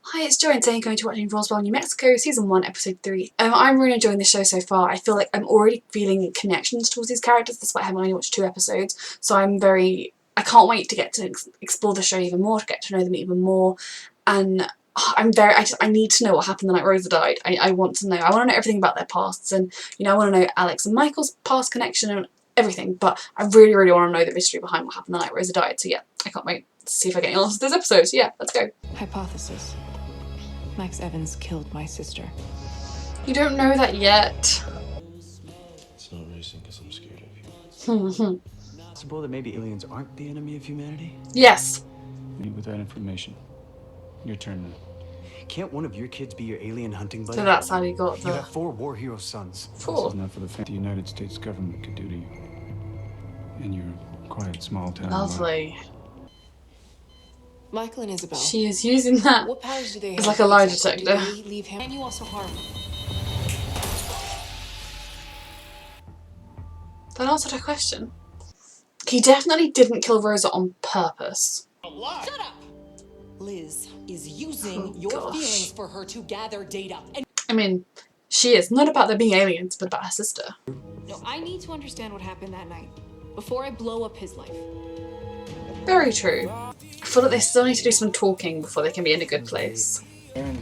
Hi, it's Joy and today I'm going to watching Roswell, New Mexico, Season 1, Episode 3. I'm really enjoying the show so far. I feel like I'm already feeling connections towards these characters despite having only watched 2 episodes. So I can't wait to get to explore the show even more, to get to know them even more. And I need to know what happened the night Rosa died. I want to know. I want to know everything about their pasts, and I want to know Alex and Michael's past connection and everything. But I really, really want to know the mystery behind what happened the night Rosa died. So yeah, I can't wait to see if I get any answers to this episode. So yeah, let's go. Hypothesis. Max Evans killed my sister. You don't know that yet. It's not racing because I'm scared of you. Possible that maybe aliens aren't the enemy of humanity? Yes. With that information, your turn now. Can't one of your kids be your alien hunting buddy? So that's how you got the... You have 4 war hero sons. 4? This is not for the United States government could do to you. In your quiet small town. Lovely. Michael and Isabel. She is using that what powers do they as have? like a lie detector. Do we leave him? And you also harm him. That answered her question. He definitely didn't kill Rosa on purpose. Shut up! Liz is using your feelings for her to gather data. And I mean, she is. Not about there being aliens, but about her sister. No, I need to understand what happened that night before I blow up his life. Very true. I feel like they still need to do some talking before they can be in a good place. Tearin,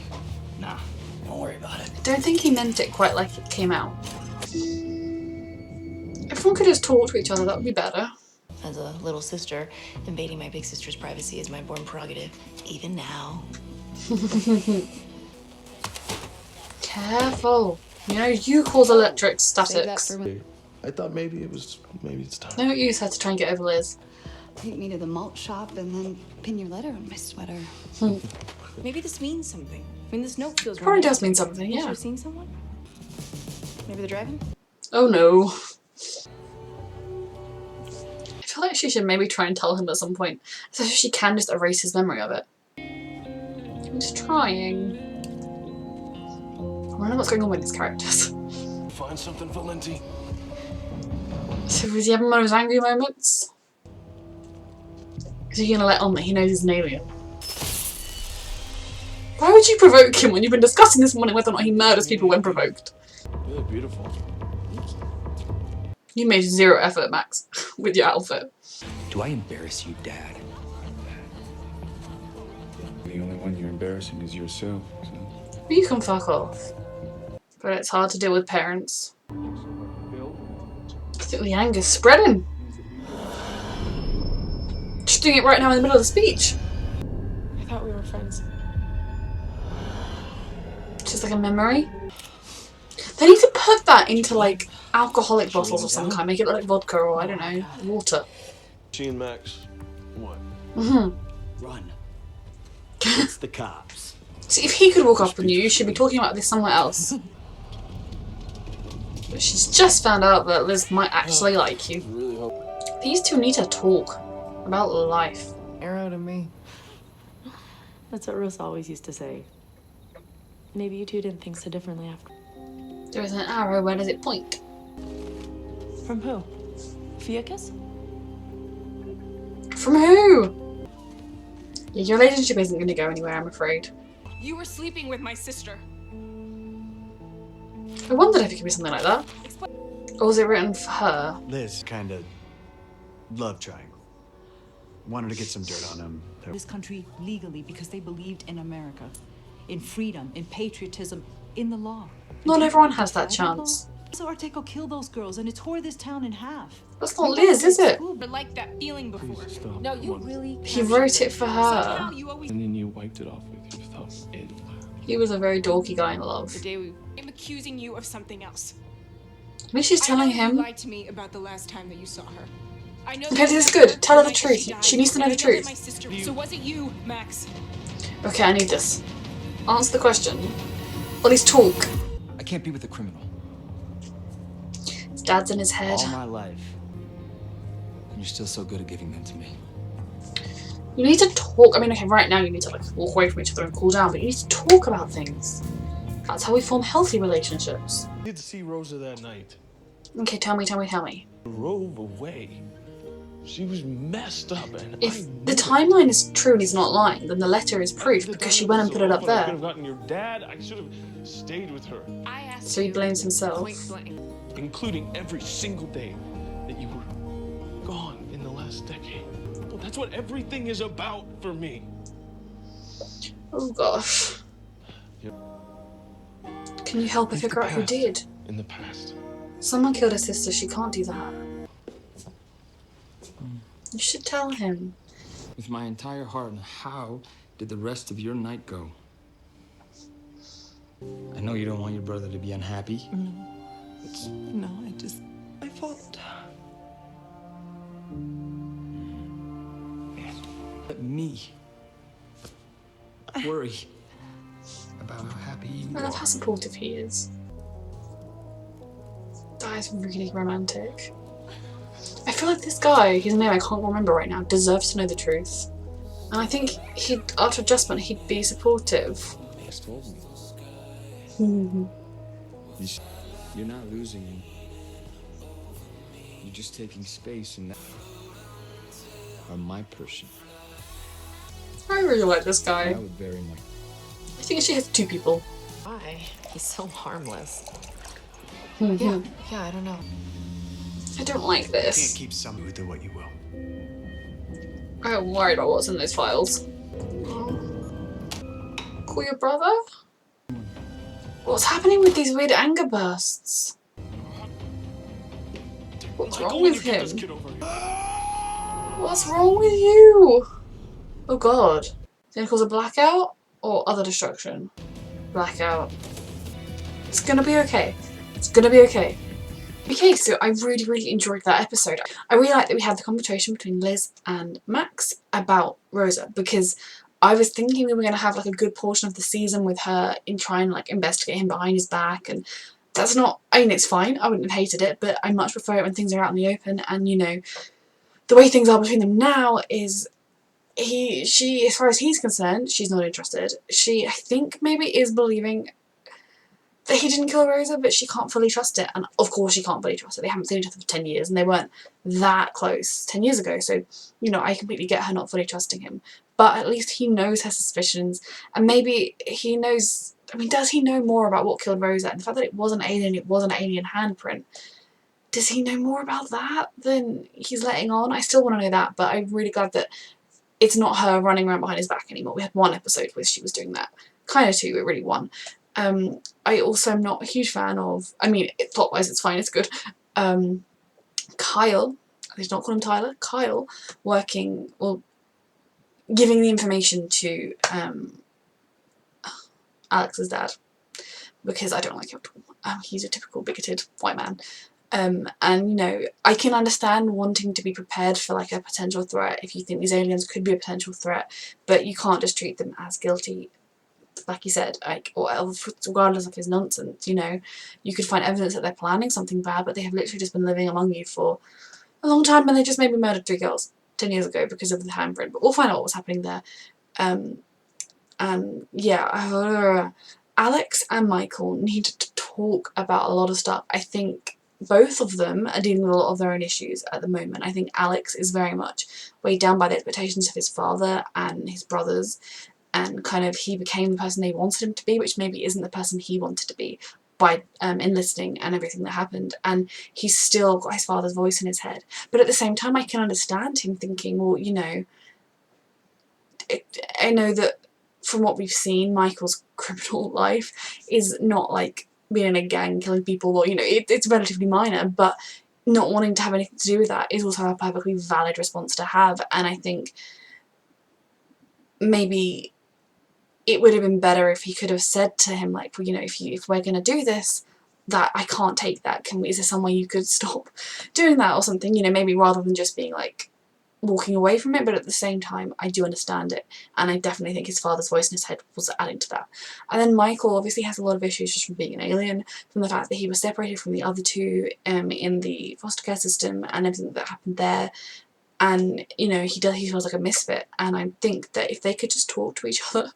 nah, don't worry about it. I don't think he meant it quite like it came out. If everyone could just talk to each other, that would be better. As a little sister, invading my big sister's privacy is my born prerogative, even now. Careful. You cause electric statics. I thought maybe it's time. Don't use her to try and get over Liz. Take me to the malt shop and then pin your letter on my sweater. Maybe this means something. I mean, this note feels Probably romantic. does mean something, You yeah. have seen someone? Maybe they're driving? Oh no. I feel like she should maybe try and tell him at some point, so she can just erase his memory of it. I'm just trying. I wonder what's going on with these characters. Find something, Valenti. So is he having one of his angry moments? Is he gonna let on that he knows he's an alien? Why would you provoke him when you've been discussing this morning whether or not he murders people when provoked? Really beautiful. You made 0 effort, Max, with your outfit. Do I embarrass you, Dad? The only one you're embarrassing is yourself. So. Well, you can fuck off. But it's hard to deal with parents. I think the anger's spreading. She's doing it right now in the middle of the speech. I thought we were friends. Just like a memory. They need to put that into like alcoholic bottles of some kind. Make it look like vodka or I don't know, water. She and Max. What? Run. It's the cops. See, if he could walk up on you, you should be talking about this somewhere else. But she's just found out that Liz might actually like you. Really hope. These two need to talk about life. Arrow to me. That's what Rose always used to say. Maybe you two didn't think so differently after. There is an arrow, where does it point? From who? Fiacus? From who? Yeah, your relationship isn't going to go anywhere, I'm afraid. You were sleeping with my sister. I wondered if it could be something like that. Or was it written for her? Liz, kind of love triangle. Wanted to get some dirt on him. This country legally because they believed in America, in freedom, in patriotism, in the law. Not everyone has that chance. So Arteco killed those girls and it tore this town in half. That's not Liz, is it? But like that feeling before. Please stop. No, you really. He wrote it for Somehow her. you always. And then you wiped it off with your thumb. He was a very dorky guy in love. The day I'm accusing you of something else. I mean, she's telling I know him. You lied to me about the last time that you saw her. I know. Okay, this is good. Tell her the truth. She needs to know the truth. My sister. So was it you, Max? Okay, I need this. Answer the question. Or at least talk. I can't be with a criminal. His dad's in his head. All my life. And you're still so good at giving them to me. You need to talk. I mean, okay, right now you need to like walk away from each other and cool down, but you need to talk about things. That's how we form healthy relationships. Did see Rosa that night. Okay, tell me. Drove away. She was messed up, and If the timeline is true and he's not lying, then the letter is proof because she went and put it up I there. could have gotten your dad. I should have stayed with her. I asked So he you blames himself. point blank. Including every single day that you were gone in the last decade. Well, that's what everything is about for me. Oh gosh. Yep. Can you help her Leave the figure out who past did? in the past. Someone killed her sister, she can't do that. You should tell him. With my entire heart, how did the rest of your night go? I know you don't want your brother to be unhappy. No, I felt. Let me worry about how happy you I love how are. supportive he is. That is really romantic. I feel like this guy, his name I can't remember right now, deserves to know the truth. And I think after adjustment, he'd be supportive. Just told me. Hmm. You're not losing him. You're just taking space and that are my person. I really like this guy. I would very much. I think she has two people. Why? He's so harmless. Mm-hmm. Yeah, I don't know. I don't like this. Can't keep somebody who do what you will. I'm worried about what's in those files. Call your brother? What's happening with these weird anger bursts? What's wrong with him? What's wrong with you? Oh god. Is it gonna cause a blackout? Or other destruction? Blackout. It's gonna be okay. It's gonna be okay. Okay, so I really enjoyed that episode. I really like that we had the conversation between Liz and Max about Rosa, because I was thinking we were going to have like a good portion of the season with her in trying to like investigate him behind his back, and that's not, I mean, it's fine, I wouldn't have hated it, but I much prefer it when things are out in the open. And you know, the way things are between them now is she, as far as he's concerned, she's not interested. She, I think, maybe is believing that he didn't kill Rosa, but she can't fully trust it. And of course she can't fully trust it. They haven't seen each other for 10 years and they weren't that close 10 years ago. So, you know, I completely get her not fully trusting him. But at least he knows her suspicions. And maybe he knows, I mean, does he know more about what killed Rosa? And the fact that it was an alien handprint. Does he know more about that than he's letting on? I still want to know that, but I'm really glad that it's not her running around behind his back anymore. We had one episode where she was doing that. Kind of two, but really one. I also am not a huge fan of, I mean, plot-wise it's fine, it's good, Kyle, I did not call him Tyler, Kyle, working, well, giving the information to Alex's dad, because I don't like him at all. He's a typical bigoted white man. And you know, I can understand wanting to be prepared for like a potential threat if you think these aliens could be a potential threat, but you can't just treat them as guilty. Like you said, like, or regardless of his nonsense, you know, you could find evidence that they're planning something bad, but they have literally just been living among you for a long time, and they just maybe murdered 3 girls 10 years ago because of the handprint. But we'll find out what was happening there. And yeah, Alex and Michael need to talk about a lot of stuff. I think both of them are dealing with a lot of their own issues at the moment. I think Alex is very much weighed down by the expectations of his father and his brothers, and kind of he became the person they wanted him to be, which maybe isn't the person he wanted to be by enlisting and everything that happened. And he's still got his father's voice in his head. But at the same time, I can understand him thinking, well, you know, I know that from what we've seen, Michael's criminal life is not like being in a gang, killing people, or, you know, it's relatively minor, but not wanting to have anything to do with that is also a perfectly valid response to have. And I think maybe it would have been better if he could have said to him, like, well, you know, if we're going to do this, that I can't take that. Is there some way you could stop doing that or something? You know, maybe rather than just being like walking away from it. But at the same time, I do understand it, and I definitely think his father's voice in his head was adding to that. And then Michael obviously has a lot of issues just from being an alien, from the fact that he was separated from the other two in the foster care system and everything that happened there. And you know, he feels like a misfit. And I think that if they could just talk to each other,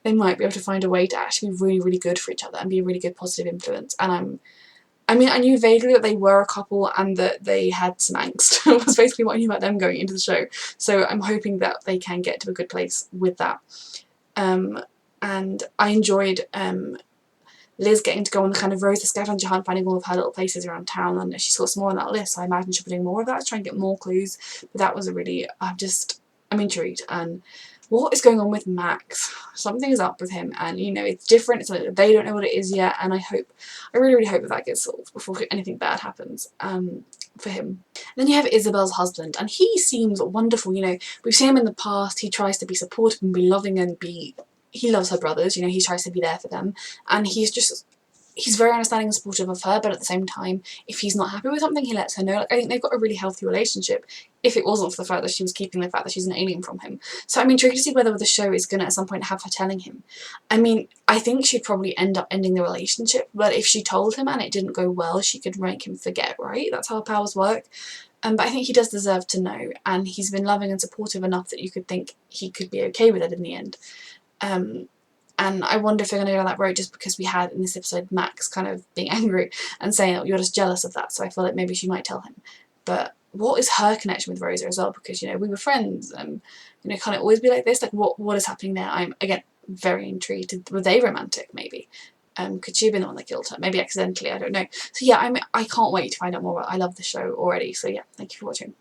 they might be able to find a way to actually be really good for each other and be a really good positive influence. And I mean, I knew vaguely that they were a couple and that they had some angst. Was basically what I knew about them going into the show. So I'm hoping that they can get to a good place with that. And I enjoyed Liz getting to go on the kind of Rose the scavenger hunt, finding all of her little places around town, and she's got some more on that list, so I imagine she'll be doing more of that to try and get more clues. But that was a really, I'm intrigued. And what is going on with Max? Something is up with him, and you know, it's different, it's like they don't know what it is yet, and I really, really hope that gets solved before anything bad happens for him. And then you have Isabel's husband, and he seems wonderful. You know, we've seen him in the past, he tries to be supportive and be loving and he loves her brothers, you know, he tries to be there for them, and he's very understanding and supportive of her, but at the same time, if he's not happy with something, he lets her know. Like, I think they've got a really healthy relationship, if it wasn't for the fact that she was keeping the fact that she's an alien from him. So I'm intrigued to see whether the show is going to at some point have her telling him. I mean, I think she'd probably end up ending the relationship, but if she told him and it didn't go well, she could make him forget, right? That's how powers work. But I think he does deserve to know, and he's been loving and supportive enough that you could think he could be okay with it in the end. And I wonder if they're going to go down that road, just because we had in this episode Max kind of being angry and saying, oh, you're just jealous of that, so I feel like maybe she might tell him. But what is her connection with Rosa as well? Because, you know, we were friends, and, you know, can it always be like this? Like, what is happening there? I'm, again, very intrigued. Were they romantic, maybe? Could she have been the one that killed her? Maybe accidentally, I don't know. So yeah, I can't wait to find out more about it. I love the show already, so yeah, thank you for watching.